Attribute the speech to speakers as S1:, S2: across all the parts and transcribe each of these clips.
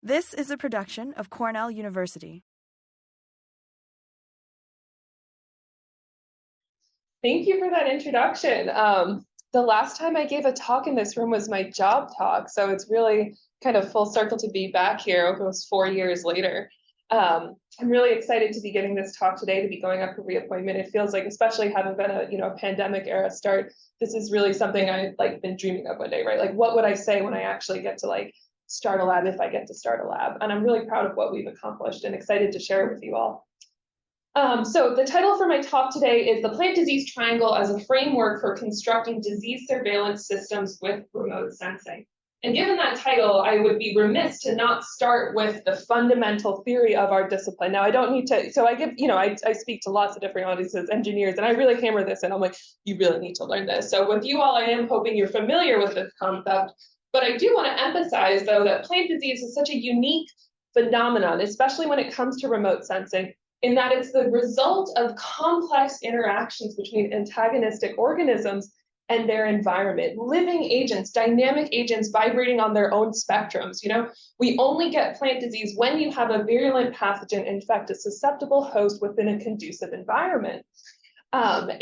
S1: This is a production of Cornell University.
S2: Thank you for that introduction. The last time I gave a talk in this room was my job talk, so it's really kind of full circle to be back here almost 4 years later. I'm really excited to be giving this talk today, to be going up for reappointment. It feels like, especially having been a pandemic era start, this is really something I've been dreaming of one day, right? Like, what would I say when I actually get to start a lab, if I get to start a lab? And I'm really proud of what we've accomplished and excited to share it with you all. So the title for my talk today is The Plant Disease Triangle as a Framework for Constructing Disease Surveillance Systems with Remote Sensing. And given that title, I would be remiss to not start with the fundamental theory of our discipline. Now, I don't need to, so I give, I speak to lots of different audiences, engineers, and I really hammer this in. I'm like, you really need to learn this. So with you all, I am hoping you're familiar with this concept. But I do want to emphasize, though, that plant disease is such a unique phenomenon, especially when it comes to remote sensing, in that it's the result of complex interactions between antagonistic organisms and their environment, living agents, dynamic agents vibrating on their own spectrums. We only get plant disease when you have a virulent pathogen infect a susceptible host within a conducive environment. With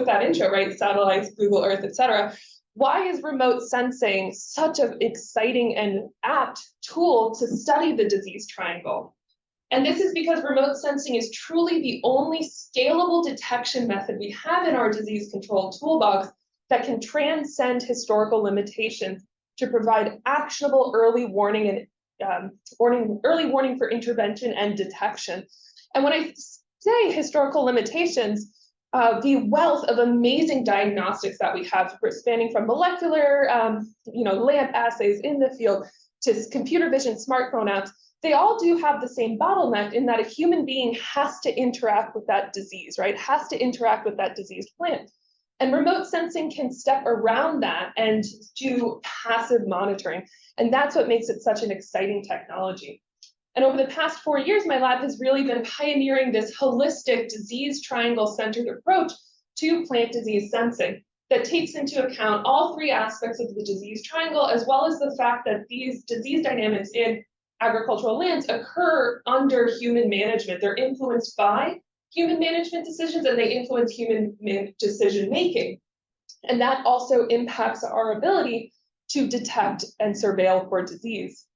S2: that intro, right, satellites, Google Earth, etc., why is remote sensing such an exciting and apt tool to study the disease triangle? And this is because remote sensing is truly the only scalable detection method we have in our disease control toolbox that can transcend historical limitations to provide actionable early warning and early warning for intervention and detection. And when I say historical limitations, the wealth of amazing diagnostics that we have, spanning from molecular, lab assays in the field to computer vision, smartphone apps, they all do have the same bottleneck in that a human being has to interact with that disease, right? Has to interact with that diseased plant. And remote sensing can step around that and do passive monitoring. And that's what makes it such an exciting technology. And over the past 4 years, my lab has really been pioneering this holistic disease triangle-centered approach to plant disease sensing that takes into account all three aspects of the disease triangle, as well as the fact that these disease dynamics in agricultural lands occur under human management. They're influenced by human management decisions, and they influence human decision making. And that also impacts our ability to detect and surveil for disease.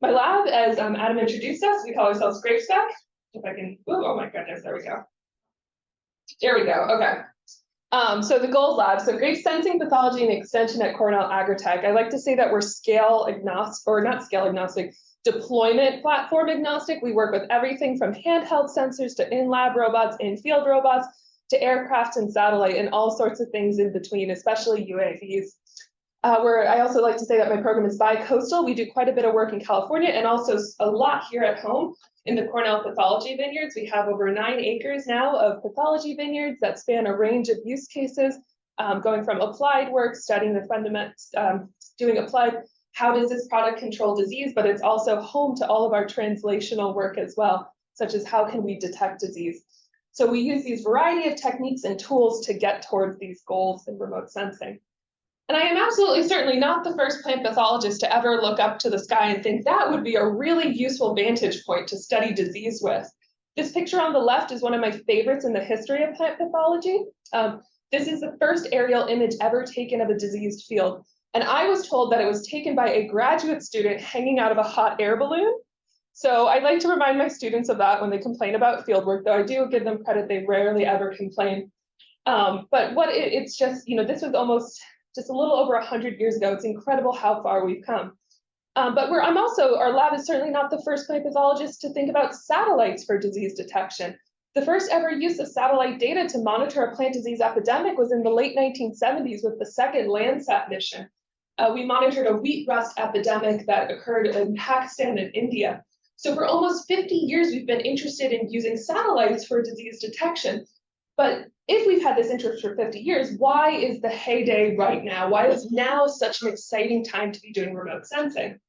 S2: My lab, as Adam introduced us, we call ourselves GrapeSpec. If I can, oh my goodness, there we go. There we go, okay. So the Gold Lab, so Grape Sensing, Pathology, and Extension at Cornell Agritech. I like to say that we're scale agnostic, or not scale agnostic, deployment platform agnostic. We work with everything from handheld sensors to in-lab robots, in-field robots, to aircraft and satellite, and all sorts of things in between, especially UAVs. I also like to say that my program is bi-coastal. We do quite a bit of work in California and also a lot here at home in the Cornell Pathology Vineyards. We have over 9 acres now of pathology vineyards that span a range of use cases, going from applied work, studying the fundamentals, doing applied, how does this product control disease, but it's also home to all of our translational work as well, such as how can we detect disease. So we use these variety of techniques and tools to get towards these goals in remote sensing. And I am absolutely certainly not the first plant pathologist to ever look up to the sky and think that would be a really useful vantage point to study disease with. This picture on the left is one of my favorites in the history of plant pathology. This is the first aerial image ever taken of a diseased field. And I was told that it was taken by a graduate student hanging out of a hot air balloon. So I like to remind my students of that when they complain about fieldwork, though I do give them credit, they rarely ever complain. But it's just, this was almost just a little over 100 years ago. It's incredible how far we've come. But our lab is certainly not the first plant pathologist to think about satellites for disease detection. The first ever use of satellite data to monitor a plant disease epidemic was in the late 1970s with the second Landsat mission. We monitored a wheat rust epidemic that occurred in Pakistan and India. So for almost 50 years, we've been interested in using satellites for disease detection. But if we've had this interest for 50 years, why is the heyday right now? Why is now such an exciting time to be doing remote sensing?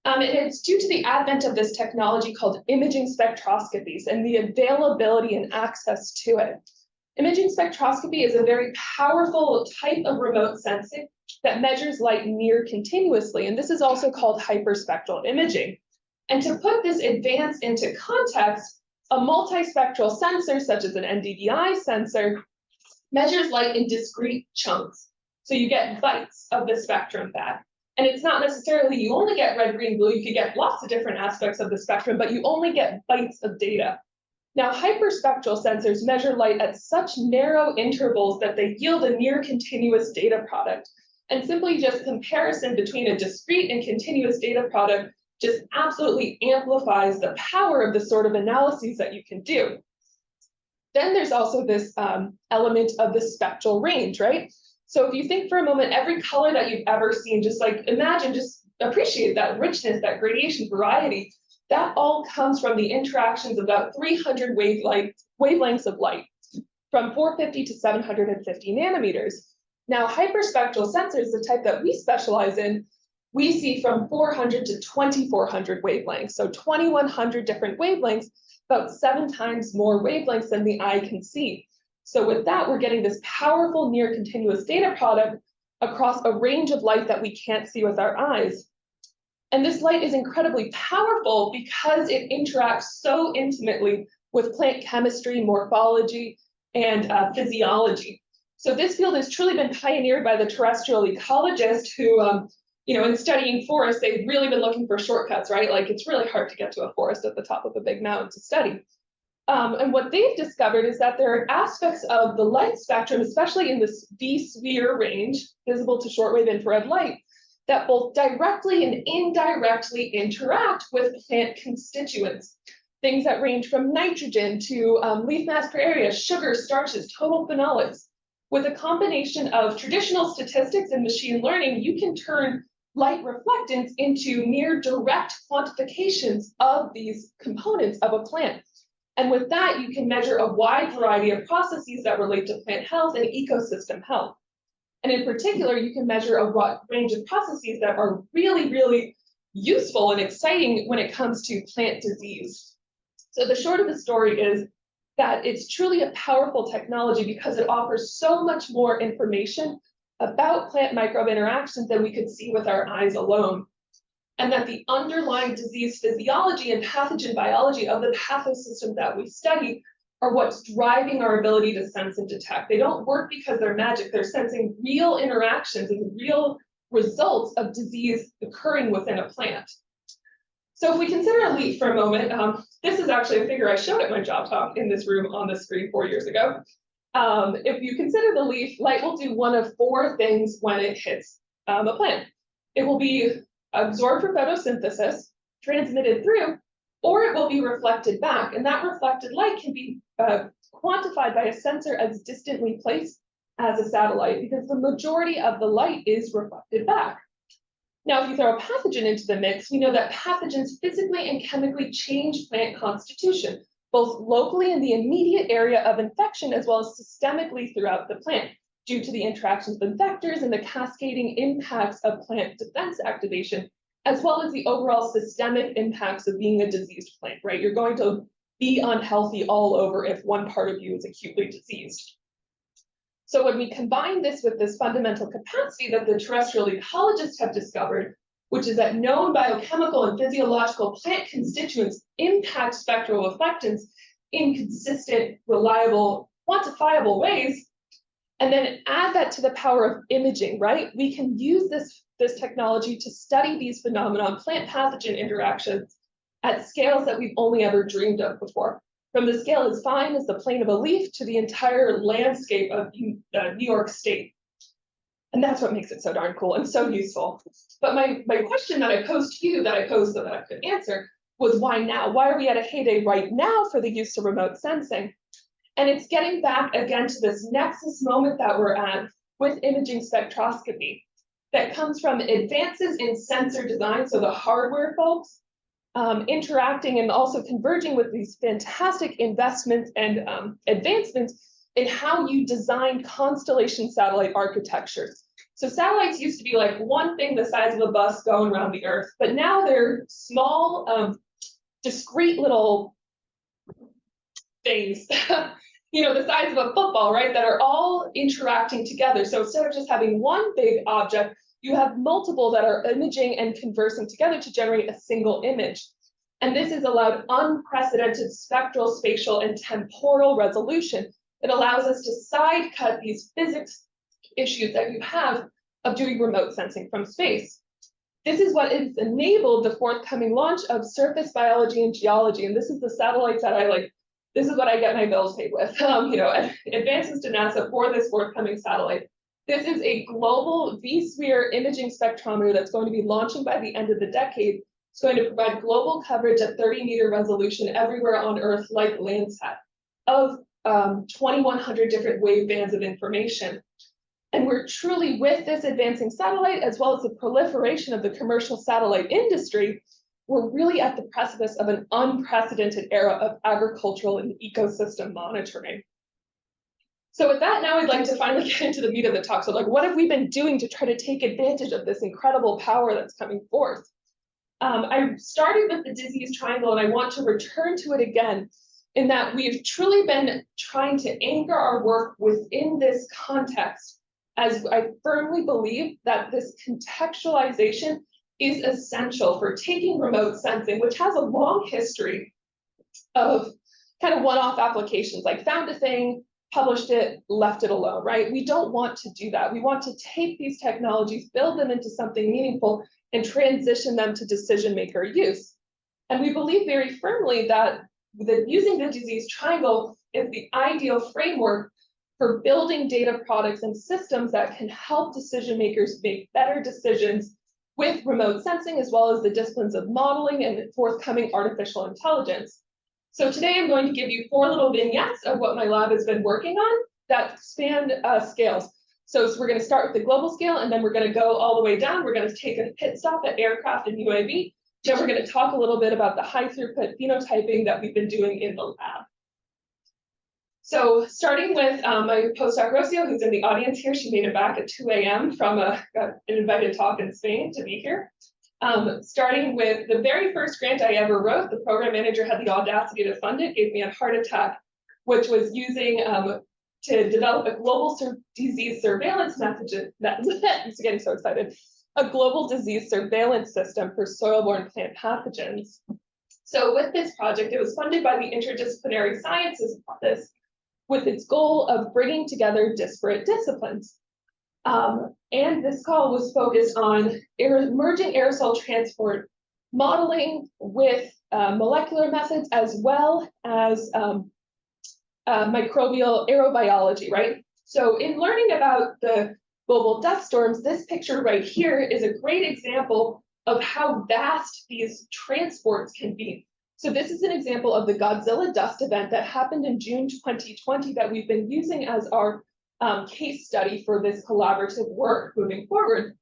S2: And it's due to the advent of this technology called imaging spectroscopies and the availability and access to it. Imaging spectroscopy is a very powerful type of remote sensing that measures light near continuously, and this is also called hyperspectral imaging. And to put this advance into context, a multispectral sensor, such as an NDVI sensor, measures light in discrete chunks. So you get bites of the spectrum back. And it's not necessarily you only get red, green, blue, you could get lots of different aspects of the spectrum, but you only get bites of data. Now, hyperspectral sensors measure light at such narrow intervals that they yield a near continuous data product. And simply just comparison between a discrete and continuous data product just absolutely amplifies the power of the sort of analyses that you can do. Then there's also this element of the spectral range, right? So if you think for a moment, every color that you've ever seen, just like imagine, just appreciate that richness, that gradation variety, that all comes from the interactions of about 300 wavelengths of light, from 450 to 750 nanometers. Now, hyperspectral sensors, the type that we specialize in, we see from 400 to 2400 wavelengths, so 2100 different wavelengths, about 7 times more wavelengths than the eye can see. So with that, we're getting this powerful near continuous data product across a range of light that we can't see with our eyes. And this light is incredibly powerful because it interacts so intimately with plant chemistry, morphology, and physiology. So this field has truly been pioneered by the terrestrial ecologist who, in studying forests, they've really been looking for shortcuts, right? Like it's really hard to get to a forest at the top of a big mountain to study. And what they've discovered is that there are aspects of the light spectrum, especially in this V-sphere range, visible to shortwave infrared light, that both directly and indirectly interact with plant constituents. Things that range from nitrogen to leaf mass per area, sugars, starches, total phenolics. With a combination of traditional statistics and machine learning, you can turn light reflectance into near direct quantifications of these components of a plant. And with that, you can measure a wide variety of processes that relate to plant health and ecosystem health. And in particular, you can measure a wide range of processes that are really, really useful and exciting when it comes to plant disease. So the short of the story is that it's truly a powerful technology because it offers so much more information about plant microbe interactions than we could see with our eyes alone. And that the underlying disease physiology and pathogen biology of the pathosystem that we study are what's driving our ability to sense and detect. They don't work because they're magic. They're sensing real interactions and real results of disease occurring within a plant. So if we consider a leaf for a moment, this is actually a figure I showed at my job talk in this room on the screen 4 years ago. If you consider the leaf, light will do one of 4 things when it hits a plant. It will be absorbed for photosynthesis, transmitted through, or it will be reflected back. And that reflected light can be quantified by a sensor as distantly placed as a satellite because the majority of the light is reflected back. Now, if you throw a pathogen into the mix, we know that pathogens physically and chemically change plant constitution, both locally in the immediate area of infection as well as systemically throughout the plant, due to the interactions with vectors and the cascading impacts of plant defense activation, as well as the overall systemic impacts of being a diseased plant, right? You're going to be unhealthy all over if one part of you is acutely diseased. So when we combine this with this fundamental capacity that the terrestrial ecologists have discovered, which is that known biochemical and physiological plant constituents impact spectral reflectance in consistent, reliable, quantifiable ways, and then add that to the power of imaging, right? We can use this technology to study these phenomena, plant pathogen interactions, at scales that we've only ever dreamed of before. From the scale as fine as the plane of a leaf to the entire landscape of New York State. And that's what makes it so darn cool and so useful. But my question that I posed to you, that I posed so that I could answer, was why now? Why are we at a heyday right now for the use of remote sensing? And it's getting back again to this nexus moment that we're at with imaging spectroscopy that comes from advances in sensor design, so the hardware folks, interacting and also converging with these fantastic investments and advancements in how you design constellation satellite architectures. So satellites used to be like one thing the size of a bus going around the Earth, but now they're small, discrete little things. the size of a football, right, that are all interacting together. So instead of just having one big object, you have multiple that are imaging and conversing together to generate a single image. And this has allowed unprecedented spectral, spatial, and temporal resolution. It allows us to side cut these physics issues that you have of doing remote sensing from space. This is what has enabled the forthcoming launch of surface biology and geology. And this is the satellites that I like. This is what I get my bills paid with, advances to NASA for this forthcoming satellite. This is a global V-sphere imaging spectrometer that's going to be launching by the end of the decade. It's going to provide global coverage at 30-meter resolution everywhere on Earth, like Landsat, of 2,100 different wave bands of information. And we're truly, with this advancing satellite, as well as the proliferation of the commercial satellite industry, we're really at the precipice of an unprecedented era of agricultural and ecosystem monitoring. So with that, now I'd like to finally get into the meat of the talk. So what have we been doing to try to take advantage of this incredible power that's coming forth? I started with the disease triangle, and I want to return to it again, in that we've truly been trying to anchor our work within this context, as I firmly believe that this contextualization is essential for taking remote sensing, which has a long history of kind of one-off applications, like found a thing, published it, left it alone, right? We don't want to do that. We want to take these technologies, build them into something meaningful, and transition them to decision maker use. And we believe very firmly that using the disease triangle is the ideal framework for building data products and systems that can help decision makers make better decisions with remote sensing, as well as the disciplines of modeling and forthcoming artificial intelligence. So today I'm going to give you 4 little vignettes of what my lab has been working on that span scales. So we're going to start with the global scale, and then we're going to go all the way down. We're going to take a pit stop at aircraft and UAV. Then we're going to talk a little bit about the high throughput phenotyping that we've been doing in the lab. So starting with my postdoc Rocio, who's in the audience here, she made it back at 2 a.m. from an invited talk in Spain to be here. Starting with the very first grant I ever wrote, the program manager had the audacity to fund it, gave me a heart attack, which was using to develop a global disease surveillance method. I'm getting so excited. A global disease surveillance system for soil-borne plant pathogens. So with this project, it was funded by the Interdisciplinary Sciences Office with its goal of bringing together disparate disciplines. And this call was focused on emerging aerosol transport modeling with molecular methods, as well as microbial aerobiology, right? So in learning about the global dust storms, this picture right here is a great example of how vast these transports can be. So this is an example of the Godzilla dust event that happened in June 2020 that we've been using as our case study for this collaborative work moving forward.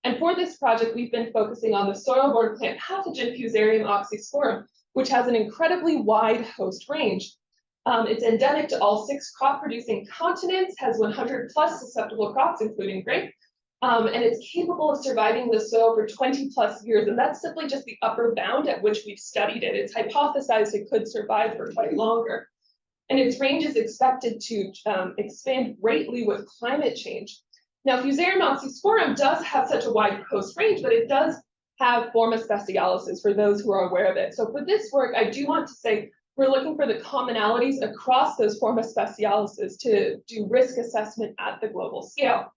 S2: And for this project, we've been focusing on the soil-borne plant pathogen Fusarium oxysporum, which has an incredibly wide host range. It's endemic to all 6 crop-producing continents, has 100 plus susceptible crops, including grape, and it's capable of surviving the soil for 20 plus years. And that's simply just the upper bound at which we've studied it. It's hypothesized it could survive for quite longer. And its range is expected to expand greatly with climate change. Now, Fusarium oxysporum does have such a wide host range, but it does have forma specialis for those who are aware of it. So for this work, I do want to say we're looking for the commonalities across those forma specialis to do risk assessment at the global scale.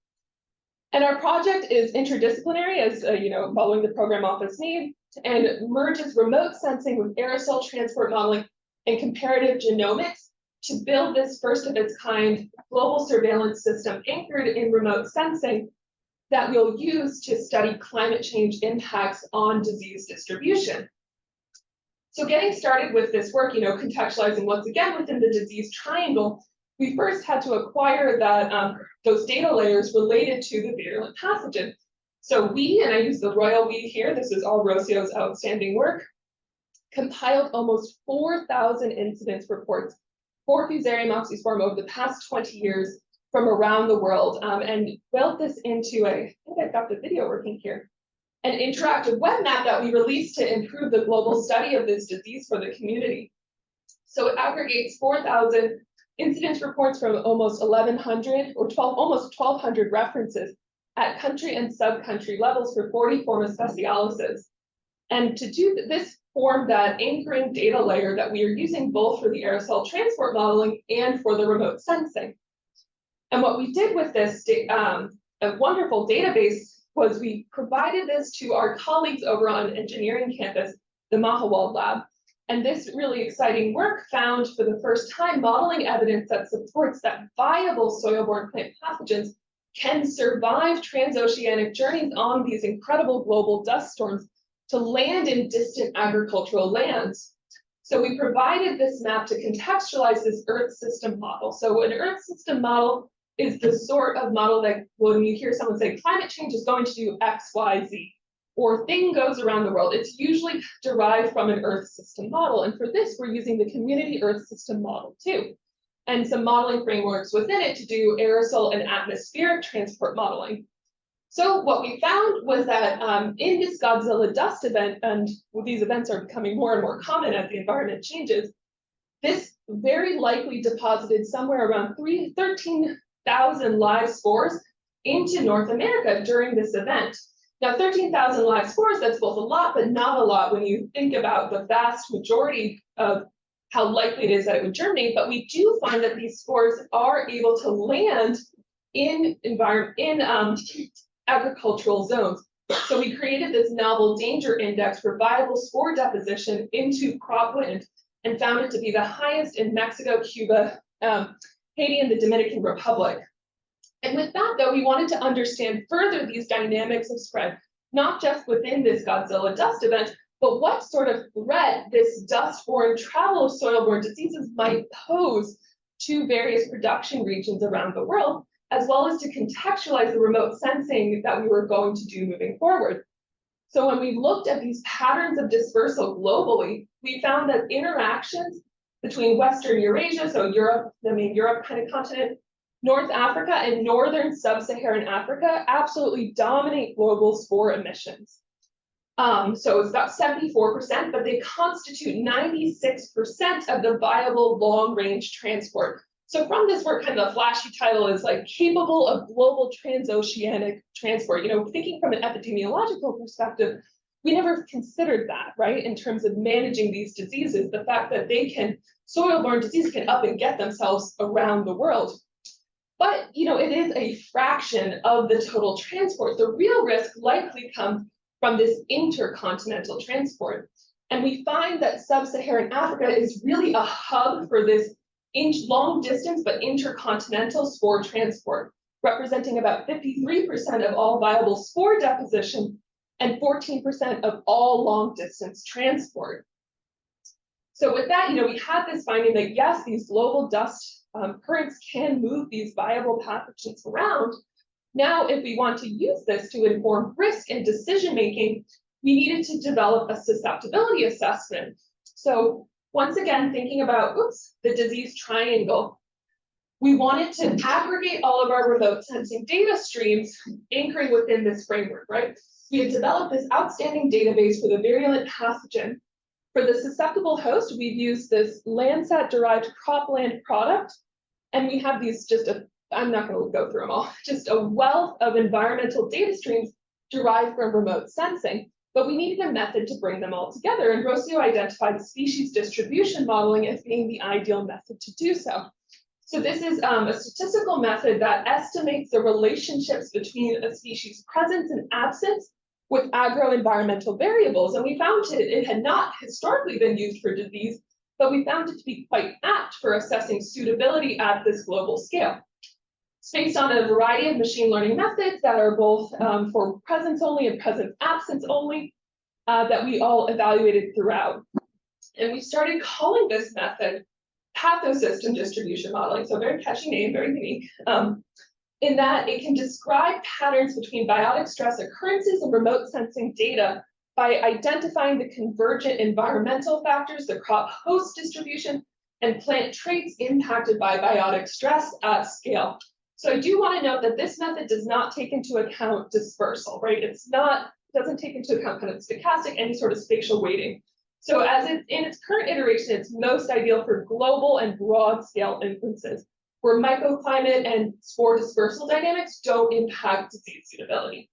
S2: And our project is interdisciplinary, as following the program office need, and merges remote sensing with aerosol transport modeling and comparative genomics to build this first of its kind global surveillance system anchored in remote sensing that we'll use to study climate change impacts on disease distribution. So getting started with this work, contextualizing once again within the disease triangle, we first had to acquire those data layers related to the virulent pathogen. So we, and I use the royal we here, this is all Rocio's outstanding work, compiled almost 4,000 incidence reports for Fusarium oxysporum over the past 20 years from around the world, and built this into I think I've got the video working here, an interactive web map that we released to improve the global study of this disease for the community. So it aggregates 4,000 incidence reports from almost 1,100 or almost 1,200 references at country and sub-country levels for 40 forma specialises. And to do this formed that anchoring data layer that we are using both for the aerosol transport modeling and for the remote sensing. And what we did with this a wonderful database was we provided this to our colleagues over on engineering campus, the Mahawald lab. And this really exciting work found for the first time modeling evidence that supports that viable soil-borne plant pathogens can survive transoceanic journeys on these incredible global dust storms to land in distant agricultural lands. So we provided this map to contextualize this Earth system model. So an Earth system model is the sort of model that when you hear someone say climate change is going to do X, Y, Z, or thing goes around the world, it's usually derived from an Earth system model. And for this, we're using the community Earth system model too, and some modeling frameworks within it to do aerosol and atmospheric transport modeling. So what we found was that in this Godzilla dust event, and these events are becoming more and more common as the environment changes, this very likely deposited somewhere around 13,000 live spores into North America during this event. Now, 13,000 live spores, that's both a lot, but not a lot when you think about the vast majority of how likely it is that it would germinate. But we do find that these spores are able to land in agricultural zones. So we created this novel danger index for viable spore deposition into cropland and found it to be the highest in Mexico, Cuba, Haiti, and the Dominican Republic. And with that, though, we wanted to understand further these dynamics of spread, not just within this Godzilla dust event, but what sort of threat this dust-borne travel of soil-borne diseases might pose to various production regions around the world, as well as to contextualize the remote sensing that we were going to do moving forward. So when we looked at these patterns of dispersal globally, we found that interactions between Western Eurasia, so Europe, the main Europe kind of continent, North Africa, and Northern Sub-Saharan Africa absolutely dominate global spore emissions. So it's about 74%, but they constitute 96% of the viable long-range transport. So from this work, kind of the flashy title is like capable of global transoceanic transport. You know, thinking from an epidemiological perspective, we never considered that, right? In terms of managing these diseases, the fact that soil-borne diseases can up and get themselves around the world. But, you know, it is a fraction of the total transport. The real risk likely comes from this intercontinental transport. And we find that Sub-Saharan Africa is really a hub for this long distance but intercontinental spore transport, representing about 53% of all viable spore deposition and 14% of all long distance transport. So with that, you know, we had this finding that yes, these global dust currents can move these viable pathogens around. Now, if we want to use this to inform risk and decision making, we needed to develop a susceptibility assessment. So once again, thinking about the disease triangle, we wanted to aggregate all of our remote sensing data streams anchoring within this framework, right? We had developed this outstanding database for the virulent pathogen. For the susceptible host, we've used this Landsat-derived cropland product, and we have these I'm not going to go through them all, just a wealth of environmental data streams derived from remote sensing. But we needed a method to bring them all together, and Rocio identified species distribution modeling as being the ideal method to do so. So this is a statistical method that estimates the relationships between a species' presence and absence with agro-environmental variables. And we found it had not historically been used for disease, but we found it to be quite apt for assessing suitability at this global scale. It's based on a variety of machine learning methods that are both for presence only and presence absence only that we all evaluated throughout. And we started calling this method Pathosystem distribution modeling. So a very catchy name, very unique, in that it can describe patterns between biotic stress occurrences and remote sensing data by identifying the convergent environmental factors, the crop host distribution, and plant traits impacted by biotic stress at scale. So I do want to note that this method does not take into account dispersal, right? Doesn't take into account kind of stochastic, any sort of spatial weighting. So in its current iteration, it's most ideal for global and broad scale instances where microclimate and spore dispersal dynamics don't impact disease suitability.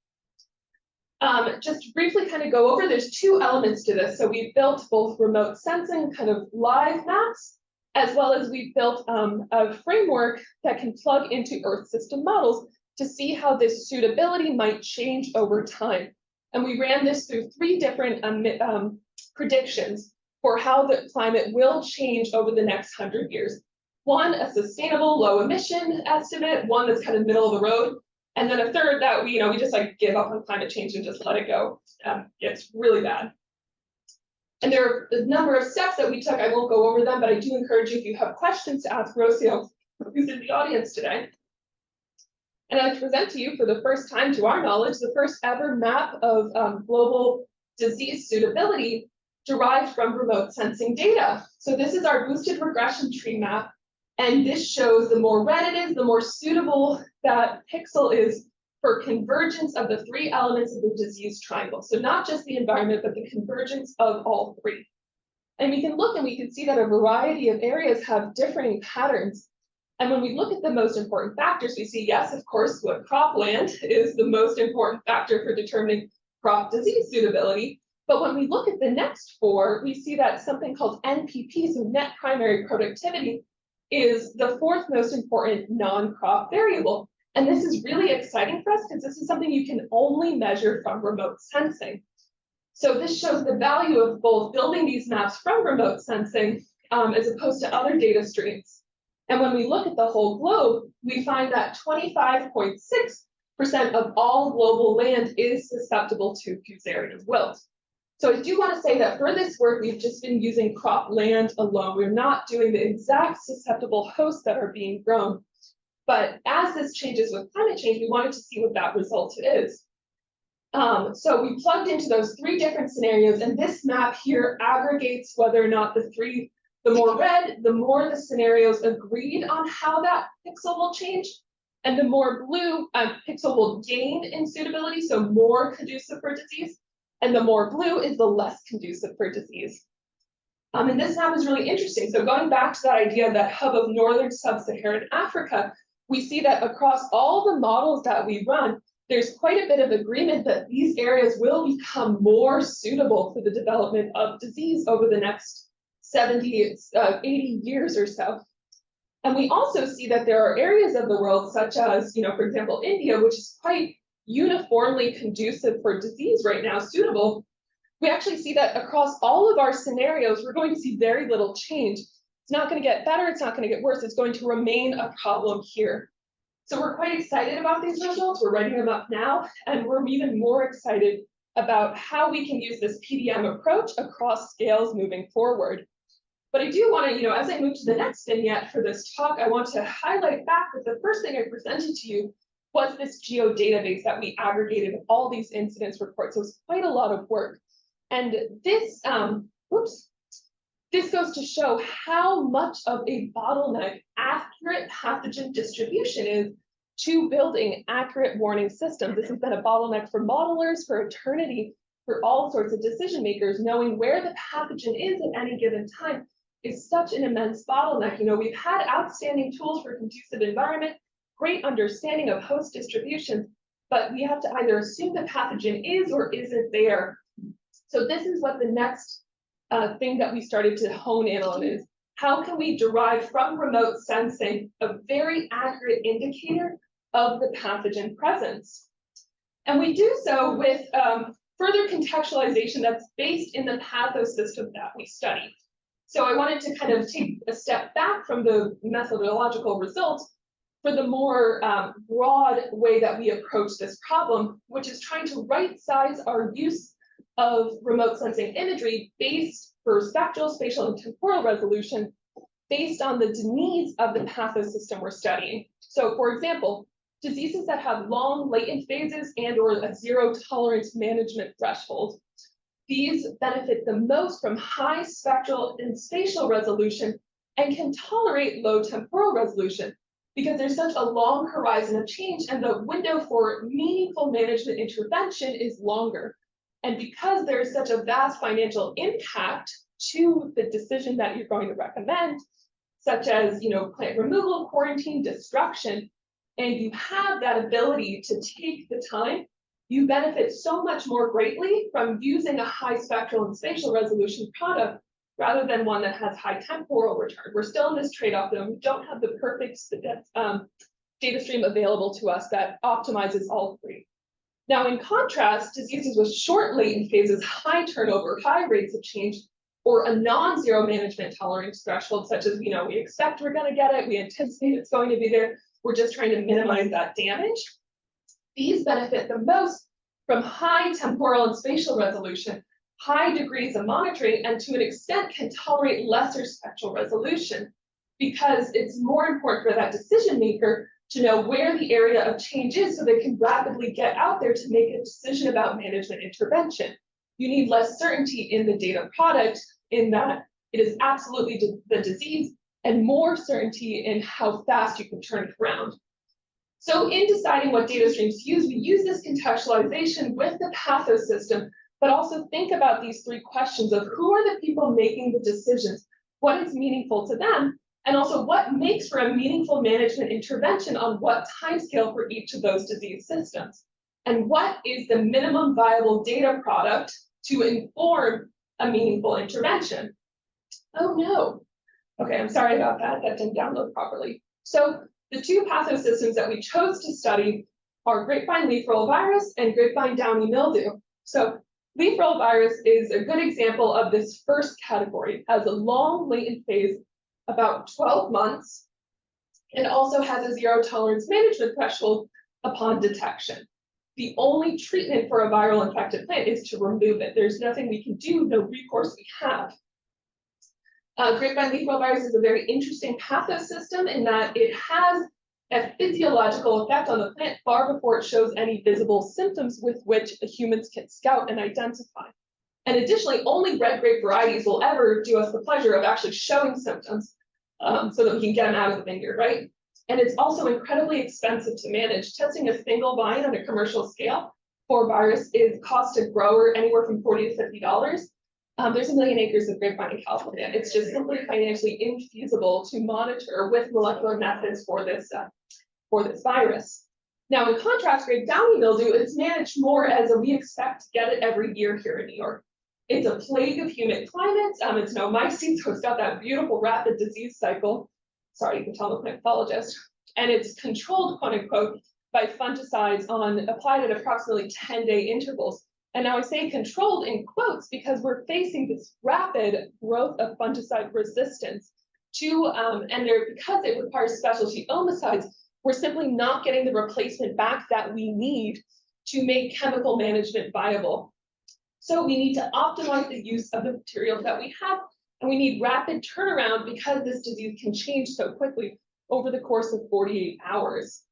S2: Just to briefly kind of go over, there's two elements to this. So we've built both remote sensing kind of live maps, as well as we've built a framework that can plug into Earth system models to see how this suitability might change over time. And we ran this through three different predictions for how the climate will change over the next 100 years. One, a sustainable low emission estimate, one that's kind of middle of the road, and then a third that we just like give up on climate change and just let it go. It's really bad. And there are a number of steps that we took. I won't go over them, but I do encourage you, if you have questions, to ask Rocio, who's in the audience today. And I present to you, for the first time to our knowledge, the first ever map of global disease suitability derived from remote sensing data. So this is our boosted regression tree map. And this shows the more red it is, the more suitable that pixel is for convergence of the three elements of the disease triangle. So not just the environment, but the convergence of all three. And we can look and we can see that a variety of areas have differing patterns. And when we look at the most important factors, we see, yes, of course, what cropland is the most important factor for determining crop disease suitability. But when we look at the next four, we see that something called NPP, so net primary productivity, is the fourth most important non-crop variable. And this is really exciting for us because this is something you can only measure from remote sensing. So this shows the value of both building these maps from remote sensing as opposed to other data streams. And when we look at the whole globe, we find that 25.6% of all global land is susceptible to fusarium wilt. So I do want to say that for this work, we've just been using crop land alone. We're not doing the exact susceptible hosts that are being grown. But as this changes with climate change, we wanted to see what that result is. So we plugged into those three different scenarios, and this map here aggregates whether or not the more red, the more the scenarios agreed on how that pixel will change, and the more blue pixel will gain in suitability, so more conducive for disease. And the more blue is the less conducive for disease. And this map is really interesting. So going back to that idea, that hub of northern sub-Saharan Africa, we see that across all the models that we run, there's quite a bit of agreement that these areas will become more suitable for the development of disease over the next 70, 80 years or so. And we also see that there are areas of the world, such as, for example, India, which is quite uniformly conducive for disease right now, suitable. We actually see that across all of our scenarios, we're going to see very little change. It's not going to get better, it's not going to get worse, it's going to remain a problem here. So we're quite excited about these results, we're writing them up now, and we're even more excited about how we can use this PDM approach across scales moving forward. But I do want to, as I move to the next vignette for this talk, I want to highlight back that the first thing I presented to you was this geodatabase that we aggregated all these incidence reports. So it's quite a lot of work. And this, this goes to show how much of a bottleneck accurate pathogen distribution is to building accurate warning systems. This has been a bottleneck for modelers for eternity, for all sorts of decision makers. Knowing where the pathogen is at any given time is such an immense bottleneck. We've had outstanding tools for conducive environment, great understanding of host distribution, but we have to either assume the pathogen is or isn't there. So this is what the next thing that we started to hone in on is, how can we derive from remote sensing a very accurate indicator of the pathogen presence? And we do so with further contextualization that's based in the pathosystem that we study. So I wanted to kind of take a step back from the methodological results for the more broad way that we approach this problem, which is trying to right-size our use of remote sensing imagery based for spectral, spatial, and temporal resolution based on the needs of the pathosystem we're studying. So for example, diseases that have long latent phases and or a zero tolerance management threshold, these benefit the most from high spectral and spatial resolution and can tolerate low temporal resolution because there's such a long horizon of change and the window for meaningful management intervention is longer. And because there's such a vast financial impact to the decision that you're going to recommend, such as, plant removal, quarantine, destruction, and you have that ability to take the time, you benefit so much more greatly from using a high spectral and spatial resolution product rather than one that has high temporal return. We're still in this trade-off, though. We don't have the perfect data stream available to us that optimizes all three. Now, in contrast, diseases with short latent phases, high turnover, high rates of change, or a non-zero management tolerance threshold, such as, we expect we're going to get it, we anticipate it's going to be there, we're just trying to minimize that damage. These benefit the most from high temporal and spatial resolution, high degrees of monitoring, and to an extent can tolerate lesser spectral resolution, because it's more important for that decision maker to know where the area of change is so they can rapidly get out there to make a decision about management intervention. You need less certainty in the data product in that it is absolutely the disease, and more certainty in how fast you can turn it around. So in deciding what data streams to use, we use this contextualization with the Pathosystem, but also think about these three questions of who are the people making the decisions, what is meaningful to them, and also what makes for a meaningful management intervention on what timescale for each of those disease systems, and what is the minimum viable data product to inform a meaningful intervention. Oh no. Okay, I'm sorry about that. That didn't download properly. So the two pathosystems that we chose to study are grapevine leaf roll virus and grapevine downy mildew. So leaf roll virus is a good example of this first category. It has a long latent phase, about 12 months, and also has a zero tolerance management threshold upon detection. The only treatment for a viral infected plant is to remove it. There's nothing we can do, no recourse we have. Grapevine leaf roll virus is a very interesting pathosystem in that it has a physiological effect on the plant far before it shows any visible symptoms with which humans can scout and identify. And additionally, only red grape varieties will ever do us the pleasure of actually showing symptoms so that we can get them out of the vineyard, right? And it's also incredibly expensive to manage. Testing a single vine on a commercial scale for virus costs a grower anywhere from $40 to $50. There's 1 million acres of grapevine in California. It's just simply financially infeasible to monitor with molecular methods for this virus. Now, in contrast, grape downy mildew is managed more as we expect to get it every year here in New York. It's a plague of humid climates. It's no mycete, so it's got that beautiful rapid disease cycle. Sorry, you can tell I'm a plant pathologist. And it's controlled, quote unquote, by fungicides applied at approximately 10-day intervals. And now I say controlled in quotes because we're facing this rapid growth of fungicide resistance because it requires specialty omicides, we're simply not getting the replacement back that we need to make chemical management viable. So we need to optimize the use of the materials that we have, and we need rapid turnaround because this disease can change so quickly over the course of 48 hours.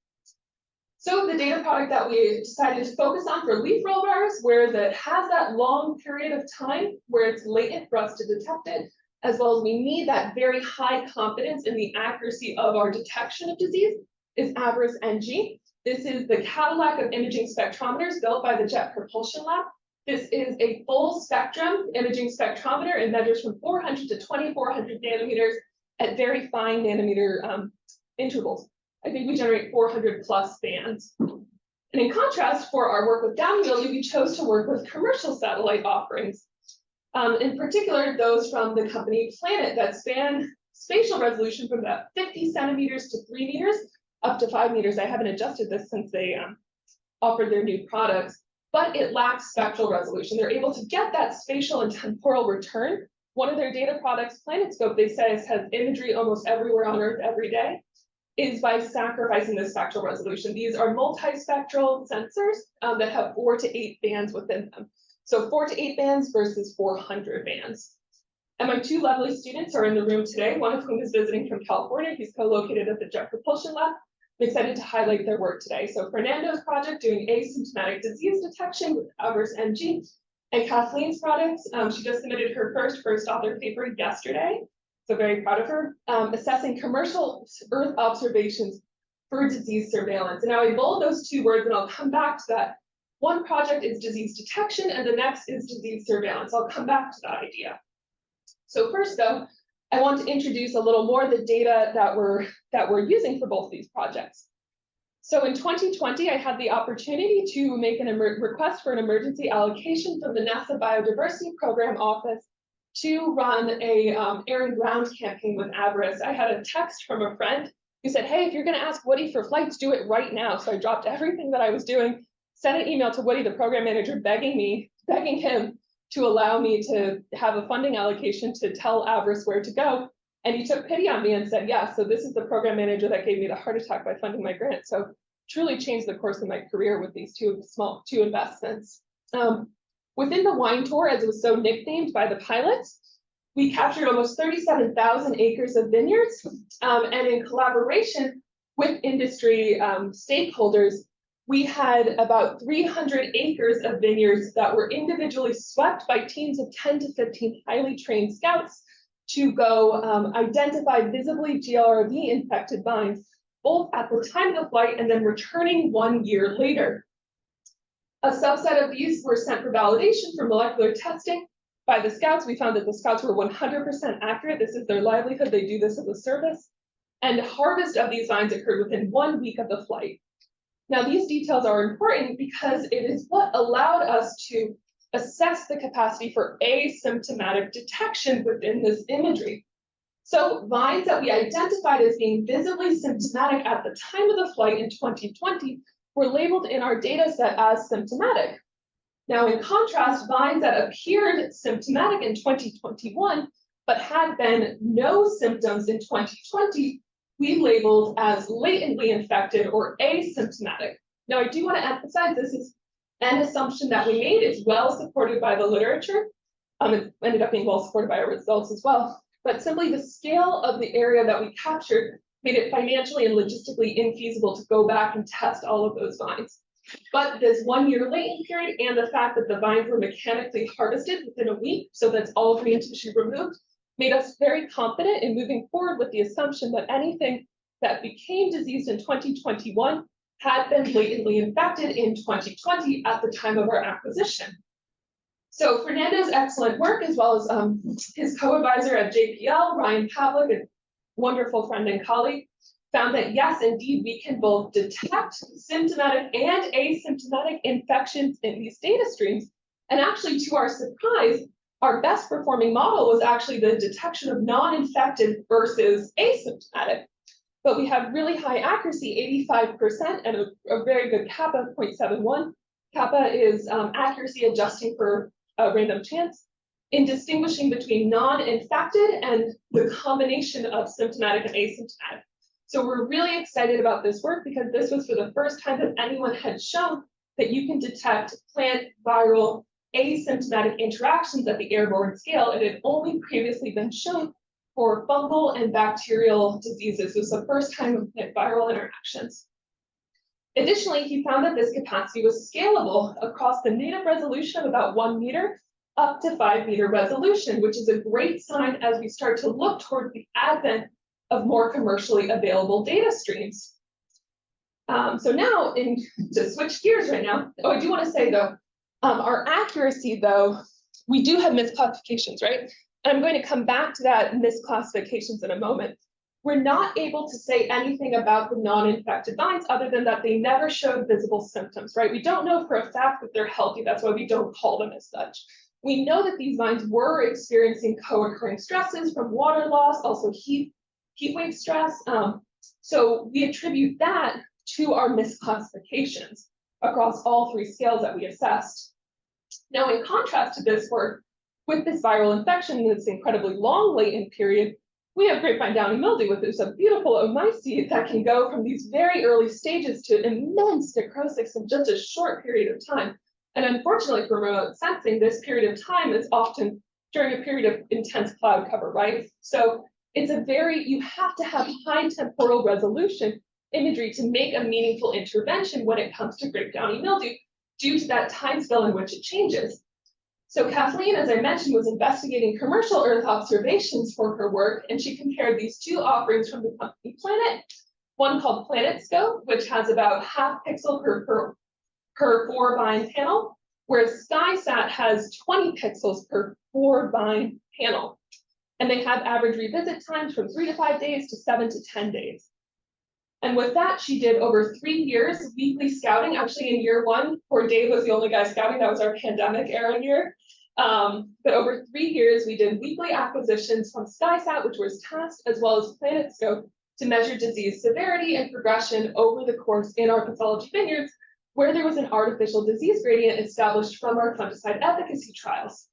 S2: So the data product that we decided to focus on for leaf roll virus, where it has that long period of time where it's latent for us to detect it, as well as we need that very high confidence in the accuracy of our detection of disease, is Avris NG. This is the Cadillac of imaging spectrometers built by the Jet Propulsion Lab. This is a full spectrum imaging spectrometer. It measures from 400 to 2400 nanometers at very fine nanometer intervals. I think we generate 400 plus bands. And in contrast, for our work with downy mildew, we chose to work with commercial satellite offerings. In particular, those from the company Planet that span spatial resolution from about 50 centimeters to 3 meters up to 5 meters. I haven't adjusted this since they offered their new products, but it lacks spectral resolution. They're able to get that spatial and temporal return. One of their data products, PlanetScope, they say has imagery almost everywhere on Earth every day, is by sacrificing the spectral resolution. These are multispectral sensors that have 4 to 8 bands within them. So 4 to 8 bands versus 400 bands. And my two lovely students are in the room today, one of whom is visiting from California. He's co-located at the Jet Propulsion Lab. I'm excited to highlight their work today. So Fernando's project doing asymptomatic disease detection with Avris NG, and Kathleen's products, she just submitted her first author paper yesterday. So very proud of her, assessing commercial Earth observations for disease surveillance. And now I bold those two words, and I'll come back to that. One project is disease detection, and the next is disease surveillance. I'll come back to that idea. So first, though, I want to introduce a little more the data that we're using for both of these projects. So in 2020, I had the opportunity to make an request for an emergency allocation from the NASA Biodiversity Program Office to run a air and ground campaign with Avarice. I had a text from a friend who said, hey, if you're going to ask Woody for flights, do it right now. So I dropped everything that I was doing, sent an email to Woody, the program manager, begging him to allow me to have a funding allocation to tell Avarice where to go. And he took pity on me and said, yeah, so this is the program manager that gave me the heart attack by funding my grant. So truly changed the course of my career with these two investments. Within the wine tour, as it was so nicknamed by the pilots, we captured almost 37,000 acres of vineyards, and in collaboration with industry stakeholders, we had about 300 acres of vineyards that were individually swept by teams of 10 to 15 highly trained scouts to go identify visibly GLRV infected vines, both at the time of the flight and then returning 1 year later. A subset of these were sent for validation for molecular testing by the scouts. We found that the scouts were 100% accurate. This is their livelihood. They do this as a service. And harvest of these vines occurred within 1 week of the flight. Now, these details are important because it is what allowed us to assess the capacity for asymptomatic detection within this imagery. So vines that we identified as being visibly symptomatic at the time of the flight in 2020 were labeled in our data set as symptomatic. Now, in contrast, vines that appeared symptomatic in 2021 but had been no symptoms in 2020, we labeled as latently infected or asymptomatic. Now, I do want to emphasize this is an assumption that we made. It's well supported by the literature. It ended up being well supported by our results as well. But simply the scale of the area that we captured made it financially and logistically infeasible to go back and test all of those vines. But this 1 year latent period and the fact that the vines were mechanically harvested within a week, so that's all green tissue removed, made us very confident in moving forward with the assumption that anything that became diseased in 2021 had been latently infected in 2020 at the time of our acquisition. So Fernando's excellent work, as well as his co-advisor at JPL, Ryan Pavlik, a wonderful friend and colleague, found that yes, indeed, we can both detect symptomatic and asymptomatic infections in these data streams. And actually, to our surprise, our best performing model was actually the detection of non-infected versus asymptomatic. But we have really high accuracy, 85%, and a very good kappa of 0.71. Kappa is accuracy adjusting for a random chance in distinguishing between non-infected and the combination of symptomatic and asymptomatic. So we're really excited about this work because this was for the first time that anyone had shown that you can detect plant viral asymptomatic interactions at the airborne scale. It had only previously been shown for fungal and bacterial diseases. It was the first time of viral interactions. Additionally, he found that this capacity was scalable across the native resolution of about 1 meter up to 5 meter resolution, which is a great sign as we start to look toward the advent of more commercially available data streams. So now, to switch gears right now, I do want to say though, our accuracy though, we do have misclassifications, right? And I'm going to come back to that misclassifications in a moment. We're not able to say anything about the non-infected vines other than that they never showed visible symptoms, right? We don't know for a fact that they're healthy. That's why we don't call them as such. We know that these vines were experiencing co-occurring stresses from water loss, also heat wave stress. So we attribute that to our misclassifications across all 3 scales that we assessed. Now, in contrast to this work, with this viral infection in this incredibly long latent period, we have grapevine downy mildew, with this a beautiful oomycete that can go from these very early stages to immense necrosis in just a short period of time. And unfortunately for remote sensing, this period of time is often during a period of intense cloud cover, right? So it's you have to have high temporal resolution imagery to make a meaningful intervention when it comes to grape downy mildew due to that time scale in which it changes. So Kathleen, as I mentioned, was investigating commercial Earth observations for her work, and she compared these 2 offerings from the company Planet, one called PlanetScope, which has about half pixel per per 4-bind panel, whereas SkySat has 20 pixels per 4-bind panel. And they have average revisit times from 3 to 5 days to 7 to 10 days. And with that, she did over 3 years of weekly scouting. Actually, in year 1, poor Dave was the only guy scouting. That was our pandemic era year. But over 3 years, we did weekly acquisitions from SkySat, which was tasked, as well as PlanetScope, to measure disease severity and progression over the course in our pathology vineyards, where there was an artificial disease gradient established from our fungicide efficacy trials.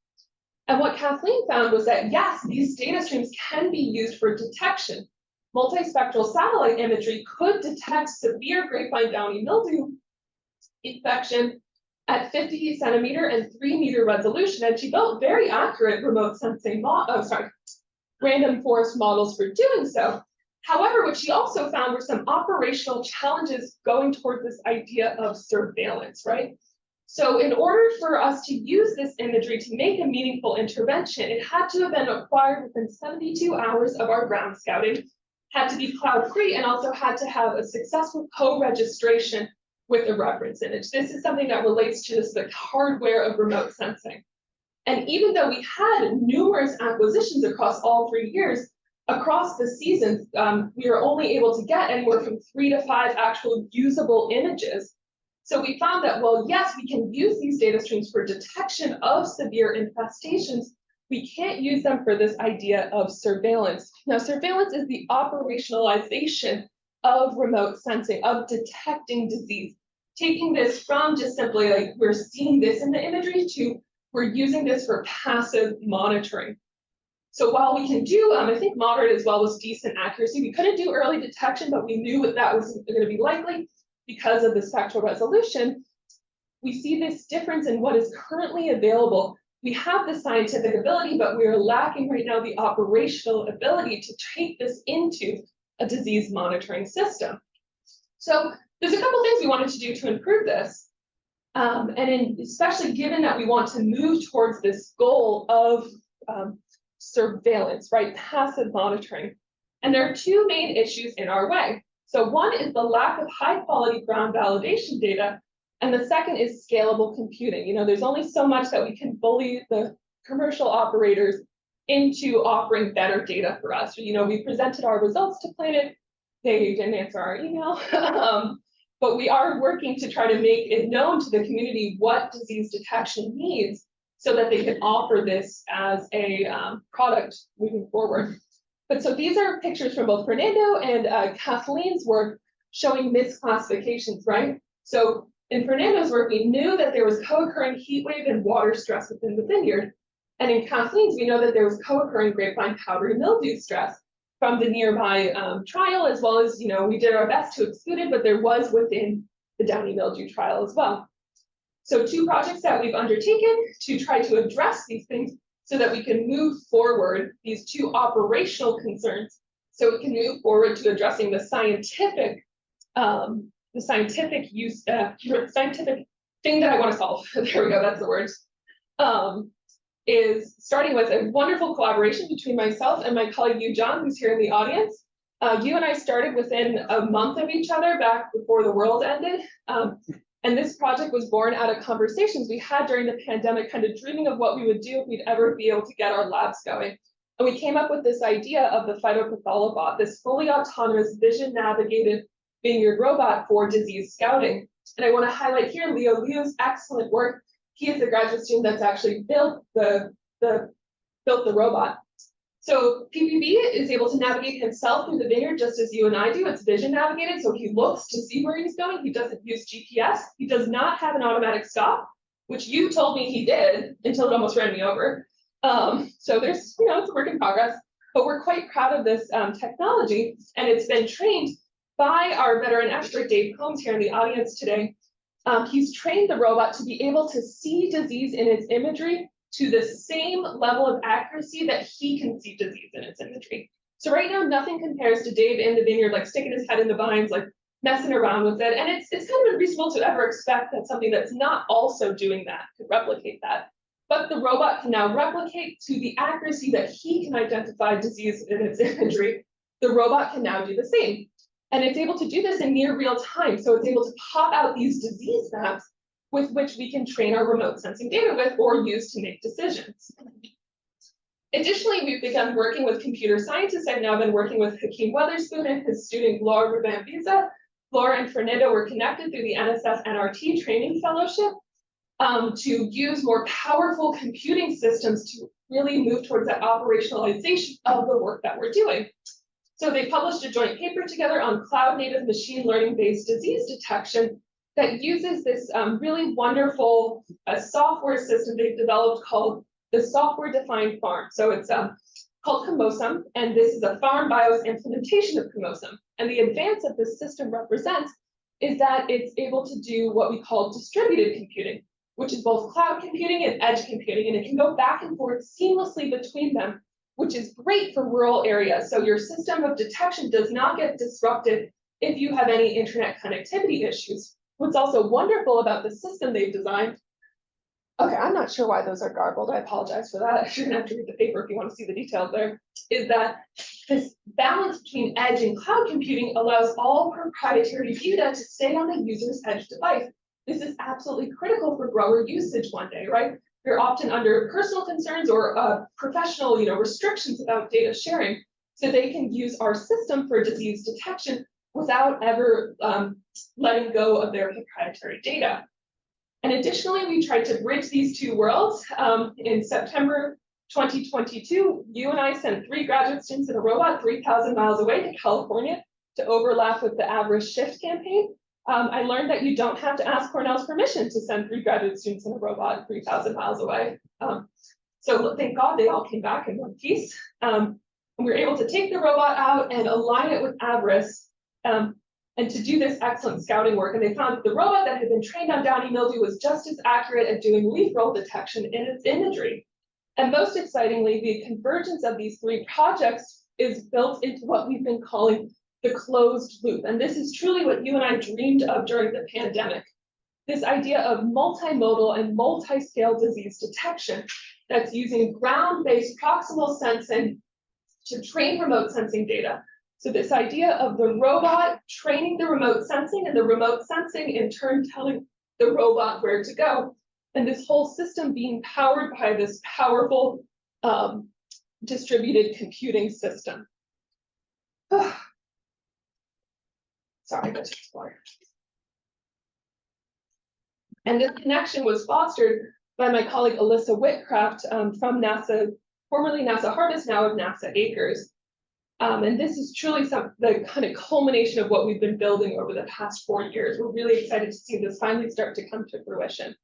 S2: And what Kathleen found was that, yes, these data streams can be used for detection. Multispectral satellite imagery could detect severe grapevine downy mildew infection at 50 centimeter and 3 meter resolution, and she built very accurate remote sensing random forest models for doing so. However, what she also found were some operational challenges going toward this idea of surveillance, right? So in order for us to use this imagery to make a meaningful intervention, it had to have been acquired within 72 hours of our ground scouting, had to be cloud-free, and also had to have a successful co-registration with a reference image. This is something that relates to the hardware of remote sensing. And even though we had numerous acquisitions across all 3 years, across the seasons, we were only able to get anywhere from 3 to 5 actual usable images. So we found that, well, yes, we can use these data streams for detection of severe infestations. We can't use them for this idea of surveillance. Now, surveillance is the operationalization of remote sensing, of detecting disease, taking this from just simply like we're seeing this in the imagery to we're using this for passive monitoring. So while we can do, I think moderate as well as decent accuracy, we couldn't do early detection, but we knew that was going to be likely because of the spectral resolution. We see this difference in what is currently available. We have the scientific ability, but we are lacking right now the operational ability to take this into a disease monitoring system. So there's a couple things we wanted to do to improve this. Especially given that we want to move towards this goal of surveillance, right? Passive monitoring. And there are 2 main issues in our way. So one is the lack of high quality ground validation data. And the second is scalable computing. You know, there's only so much that we can bully the commercial operators into offering better data for us. You know, we presented our results to Planet. They didn't answer our email. But we are working to try to make it known to the community what disease detection needs so that they can offer this as a product moving forward. But so these are pictures from both Fernando and Kathleen's work showing misclassifications, right? So in Fernando's work, we knew that there was co-occurring heat wave and water stress within the vineyard. And in Kathleen's, we know that there was co-occurring grapevine powdery mildew stress from the nearby trial, as well as, you know, we did our best to exclude it, but there was within the downy mildew trial as well. So 2 projects that we've undertaken to try to address these things so that we can move forward these 2 operational concerns, so we can move forward to addressing the scientific scientific thing that I want to solve. There we go, that's the word. Is starting with a wonderful collaboration between myself and my colleague Yu John, who's here in the audience. Yu and I started within a month of each other back before the world ended. And this project was born out of conversations we had during the pandemic, kind of dreaming of what we would do if we'd ever be able to get our labs going. And we came up with this idea of the PhytoPatholobot, this fully autonomous vision-navigated vineyard robot for disease scouting. And I want to highlight here Leo's excellent work. He is the graduate student that's actually built the robot. So PPB is able to navigate himself through the vineyard just as you and I do. It's vision navigated, so he looks to see where he's going. He doesn't use GPS. He does not have an automatic stop, which you told me he did until it almost ran me over. So there's, you know, it's a work in progress, but we're quite proud of this technology, and it's been trained by our veteran expert, Dave Combs, here in the audience today. He's trained the robot to be able to see disease in its imagery to the same level of accuracy that he can see disease in its imagery. So right now, nothing compares to Dave in the vineyard, like sticking his head in the vines, like messing around with it. And it's kind of unreasonable to ever expect that something that's not also doing that could replicate that. But the robot can now replicate to the accuracy that he can identify disease in its imagery. The robot can now do the same. And it's able to do this in near real time. So it's able to pop out these disease maps with which we can train our remote sensing data with or use to make decisions. Additionally, we've begun working with computer scientists. I've now been working with Hakeem Weatherspoon and his student Laura Rubambiza. Laura and Fernando were connected through the NSF NRT training fellowship to use more powerful computing systems to really move towards that operationalization of the work that we're doing. So they published a joint paper together on cloud-native machine learning-based disease detection that uses this really wonderful software system they've developed called the software-defined farm. So it's called Comosum, and this is a farm BIOS implementation of Comosum. And the advance that this system represents is that it's able to do what we call distributed computing, which is both cloud computing and edge computing, and it can go back and forth seamlessly between them, which is great for rural areas. So your system of detection does not get disrupted if you have any internet connectivity issues. What's also wonderful about the system they've designed, okay, I'm not sure why those are garbled. I apologize for that. You're gonna have to read the paper if you want to see the details there. Is that this balance between edge and cloud computing allows all proprietary data to stay on the user's edge device. This is absolutely critical for grower usage one day, right? You're often under personal concerns or professional, restrictions about data sharing, so they can use our system for disease detection without ever letting go of their proprietary data. And additionally, we tried to bridge these two worlds. In September 2022, you and I sent 3 graduate students in a robot 3,000 miles away to California to overlap with the Average Shift campaign. I learned that you don't have to ask Cornell's permission to send 3 graduate students in a robot 3,000 miles away. So thank God they all came back in one piece. And we were able to take the robot out and align it with Avris and to do this excellent scouting work. And they found that the robot that had been trained on downy mildew was just as accurate at doing leaf roll detection in its imagery. And most excitingly, the convergence of these 3 projects is built into what we've been calling the closed loop. And this is truly what you and I dreamed of during the pandemic. This idea of multimodal and multi-scale disease detection that's using ground-based proximal sensing to train remote sensing data. So this idea of the robot training the remote sensing and the remote sensing in turn telling the robot where to go. And this whole system being powered by this powerful distributed computing system. Sorry, that's just water. And this connection was fostered by my colleague Alyssa Whitcraft from NASA, formerly NASA Harvest, now of NASA Acres. And this is truly the kind of culmination of what we've been building over the past 4 years. We're really excited to see this finally start to come to fruition.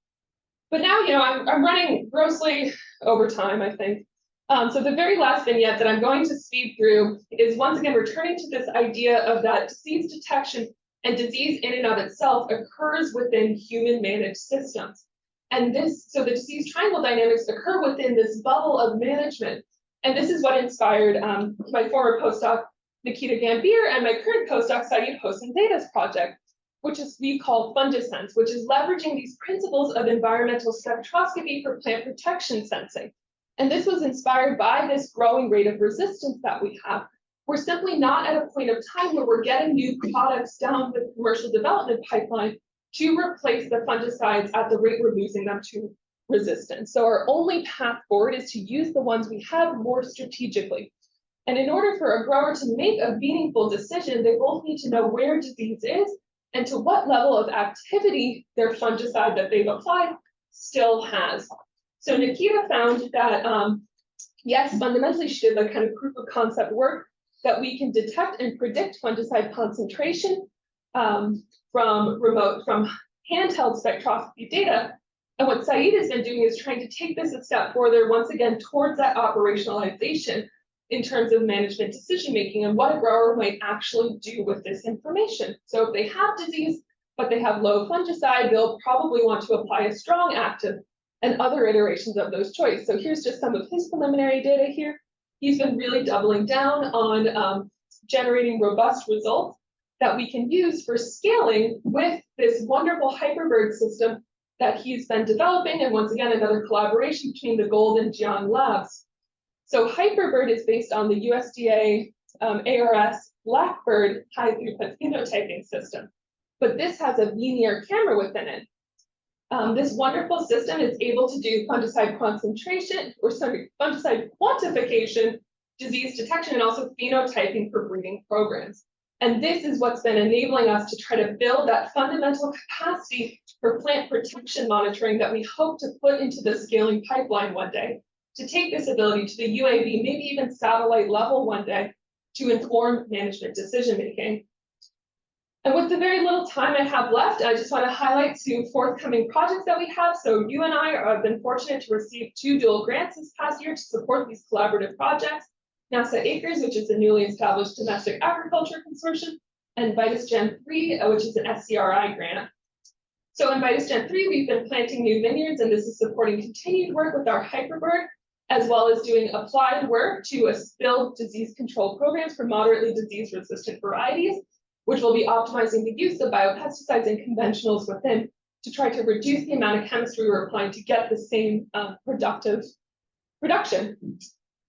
S2: But now, I'm running grossly over time, I think. So the very last vignette that I'm going to speed through is once again returning to this idea of that disease detection and disease in and of itself occurs within human managed systems. And so the disease triangle dynamics occur within this bubble of management. And this is what inspired my former postdoc, Nikita Gambier, and my current postdoc, Saeed Hossein-Zaida's project, which we call Fungisense, which is leveraging these principles of environmental spectroscopy for plant protection sensing. And this was inspired by this growing rate of resistance that we have. We're simply not at a point of time where we're getting new products down the commercial development pipeline to replace the fungicides at the rate we're losing them to resistance. So our only path forward is to use the ones we have more strategically. And in order for a grower to make a meaningful decision, they both need to know where disease is and to what level of activity their fungicide that they've applied still has. So Nikita found that, yes, fundamentally she did the kind of proof of concept work that we can detect and predict fungicide concentration from handheld spectroscopy data. And what Saeed has been doing is trying to take this a step further, once again, towards that operationalization in terms of management decision-making and what a grower might actually do with this information. So if they have disease, but they have low fungicide, they'll probably want to apply a strong active and other iterations of those choice. So here's just some of his preliminary data here. He's been really doubling down on generating robust results that we can use for scaling with this wonderful Hyperbird system that he's been developing, and once again, another collaboration between the Gold and Jiang labs. So Hyperbird is based on the USDA ARS Blackbird high throughput phenotyping system, but this has a linear camera within it. This wonderful system is able to do fungicide concentration, fungicide quantification, disease detection, and also phenotyping for breeding programs. And this is what's been enabling us to try to build that fundamental capacity for plant protection monitoring that we hope to put into the scaling pipeline one day, to take this ability to the UAV, maybe even satellite level one day, to inform management decision making. And with the very little time I have left, I just want to highlight two forthcoming projects that we have. So you and I have been fortunate to receive 2 dual grants this past year to support these collaborative projects. NASA Acres, which is a newly established domestic agriculture consortium, and Vitus Gen 3, which is an SCRI grant. So in Vitus Gen 3, we've been planting new vineyards, and this is supporting continued work with our hyperbird, as well as doing applied work to build disease control programs for moderately disease-resistant varieties, which will be optimizing the use of biopesticides and conventionals within to try to reduce the amount of chemistry we're applying to get the same productive production.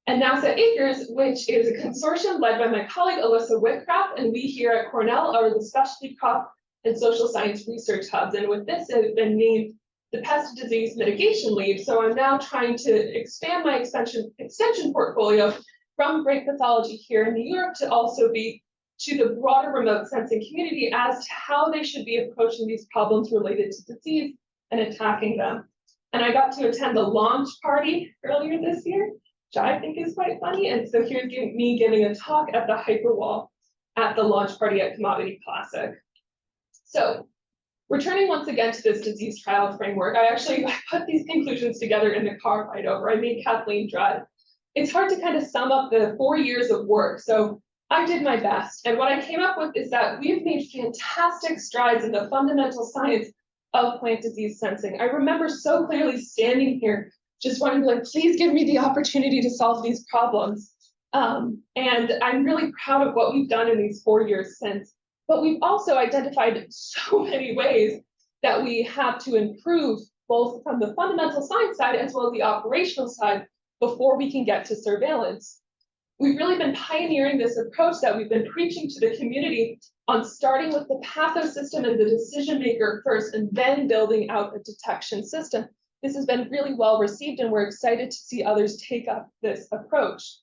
S2: And NASA Acres, which is a consortium led by my colleague Alyssa Whitcraft, and we here at Cornell are the specialty crop and social science research hubs. And with this, I've been named the pest disease mitigation lead. So I'm now trying to expand my extension portfolio from great pathology here in New York to also be to the broader remote sensing community as to how they should be approaching these problems related to disease and attacking them. And I got to attend the launch party earlier this year, which I think is quite funny. And so here's me giving a talk at the Hyperwall at the launch party at Commodity Classic. So returning once again to this disease trial framework, I put these conclusions together in the car ride over. I made Kathleen drive. It's hard to kind of sum up the 4 years of work. So I did my best. And what I came up with is that we've made fantastic strides in the fundamental science of plant disease sensing. I remember so clearly standing here, just wanting to please give me the opportunity to solve these problems. And I'm really proud of what we've done in these 4 years since. But we've also identified so many ways that we have to improve, both from the fundamental science side as well as the operational side, before we can get to surveillance. We've really been pioneering this approach that we've been preaching to the community on starting with the pathosystem and the decision maker first, and then building out a detection system. This has been really well received, and we're excited to see others take up this approach.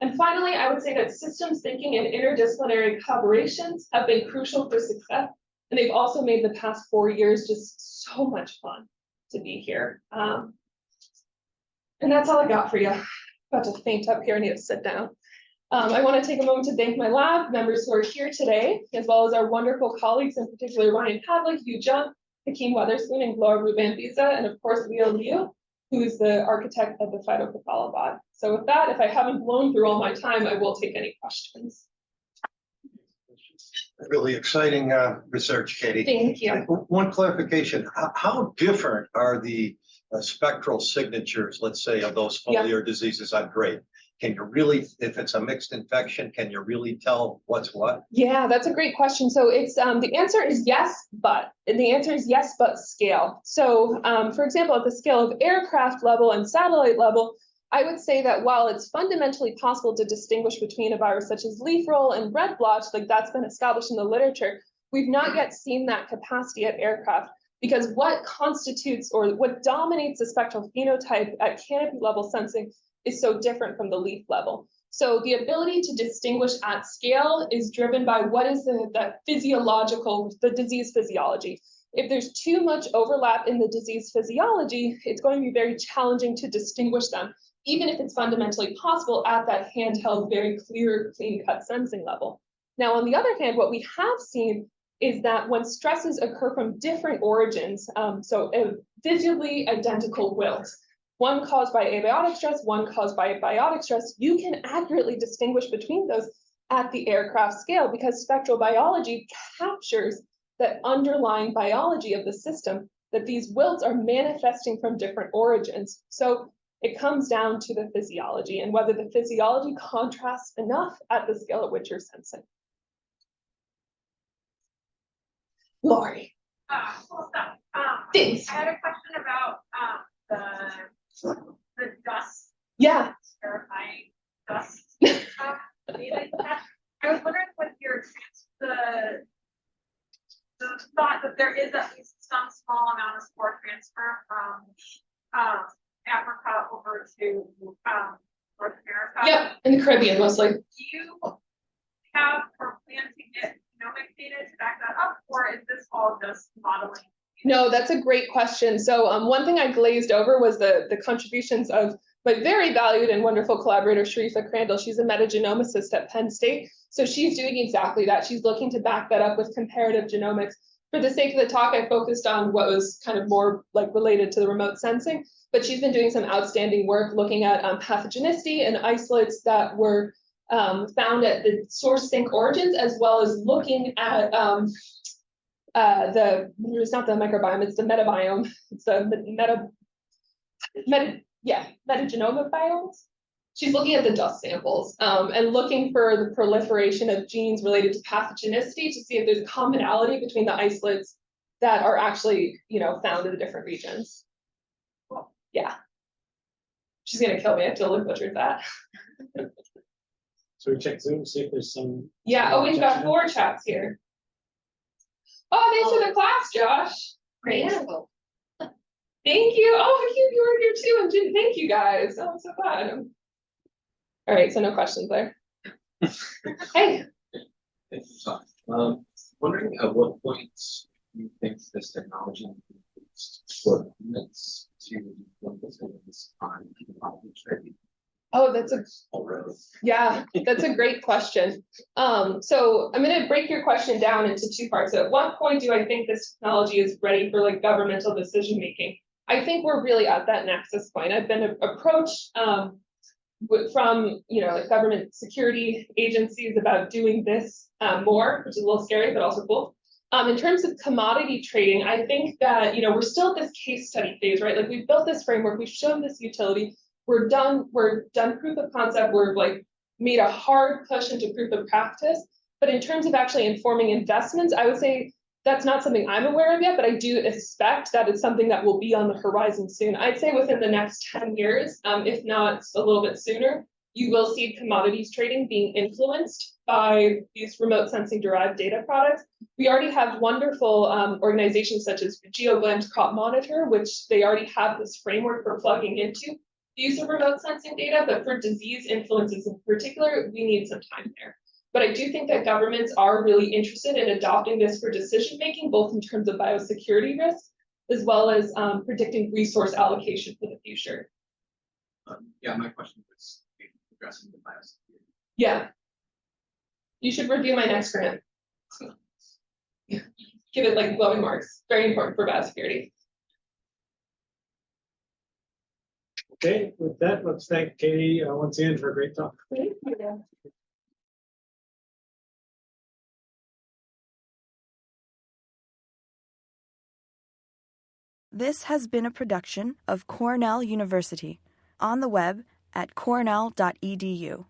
S2: And finally, I would say that systems thinking and interdisciplinary collaborations have been crucial for success, and they've also made the past 4 years just so much fun to be here. And that's all I got for you. About to faint up here, I need to sit down. I want to take a moment to thank my lab members who are here today, as well as our wonderful colleagues, in particular Ryan Pavlik, Hugh Jung, Hakeem Weatherspoon, and Gloria Ruban-Biza, and of course Leo Liu, who is the architect of the phytopatholobot. So with that, if I haven't blown through all my time, I will take any questions.
S3: Really exciting research, Katie.
S2: Thank you.
S3: One clarification, how different are the spectral signatures, let's say, of those foliar diseases on grape? Can you really, if it's a mixed infection, can you really tell what's what?
S2: Yeah, that's a great question. So it's the answer is yes, but. And the answer is yes, but scale. So for example, at the scale of aircraft level and satellite level, I would say that while it's fundamentally possible to distinguish between a virus such as leaf roll and red blotch, like that's been established in the literature, we've not yet seen that capacity at aircraft, because what constitutes or what dominates the spectral phenotype at canopy level sensing is so different from the leaf level. So the ability to distinguish at scale is driven by what is the disease physiology. If there's too much overlap in the disease physiology, it's going to be very challenging to distinguish them, even if it's fundamentally possible at that handheld, very clear, clean-cut sensing level. Now, on the other hand, what we have seen is that when stresses occur from different origins, so a visibly identical wilt, one caused by abiotic stress, one caused by biotic stress, you can accurately distinguish between those at the aircraft scale, because spectral biology captures that underlying biology of the system, that these wilts are manifesting from different origins. So it comes down to the physiology and whether the physiology contrasts enough at the scale at which you're sensing. Lori.
S4: Cool stuff.
S2: Thanks.
S4: I had a question about the dust.
S2: Yeah.
S4: Terrifying dust. Data you had. I was wondering with your the thought that there is at least some small amount of spore transfer from Africa over to North America.
S2: Yep, in the Caribbean mostly.
S4: Do you have or plan to get genomic data to back that up, or is this all just modeling?
S2: No, that's a great question. So one thing I glazed over was the contributions of my very valued and wonderful collaborator, Sharifa Crandall. She's a metagenomicist at Penn State. So she's doing exactly that. She's looking to back that up with comparative genomics. For the sake of the talk, I focused on what was kind of more like related to the remote sensing, but she's been doing some outstanding work looking at pathogenicity and isolates that were found at the source sink origins, as well as looking at it's not the microbiome, it's the metabiome. It's the metagenomic biomes. She's looking at the dust samples and looking for the proliferation of genes related to pathogenicity to see if there's a commonality between the isolates that are actually, found in the different regions. Yeah. She's gonna kill me. I totally butchered that.
S5: So we check Zoom, see if there's some.
S2: Yeah, oh, we've got 4 chats here. Oh, thanks for the class, Josh.
S6: Great.
S2: Yeah. Thank you. Oh, cute, you were here too. And thank you guys. Oh, I'm so glad. All right, so no questions there. Hey.
S7: Wondering at what point you think this technology for humans to focus on this on trading?
S2: Oh, that's a great question. So I'm going to break your question down into 2 parts. So at what point do I think this technology is ready for like governmental decision making? I think we're really at that nexus point. I've been approached from like government security agencies about doing this more, which is a little scary, but also cool. In terms of commodity trading, I think that we're still at this case study phase, right? Like we've built this framework, we've shown this utility. We're done proof of concept, we're like made a hard push into proof of practice. But in terms of actually informing investments, I would say that's not something I'm aware of yet, but I do expect that it's something that will be on the horizon soon. I'd say within the next 10 years, if not a little bit sooner, you will see commodities trading being influenced by these remote sensing derived data products. We already have wonderful organizations such as GeoGlams Crop Monitor, which they already have this framework for plugging into the use of remote sensing data, but for disease influences in particular, we need some time there. But I do think that governments are really interested in adopting this for decision making, both in terms of biosecurity risks, as well as predicting resource allocation for the future.
S7: Yeah, my question was addressing the biosecurity.
S2: Yeah. You should review my next grant. Give it like glowing marks. Very important for biosecurity.
S5: Okay, with that, let's thank Katie once again for a great talk.
S2: Thank you.
S1: This has been a production of Cornell University, on the web at cornell.edu.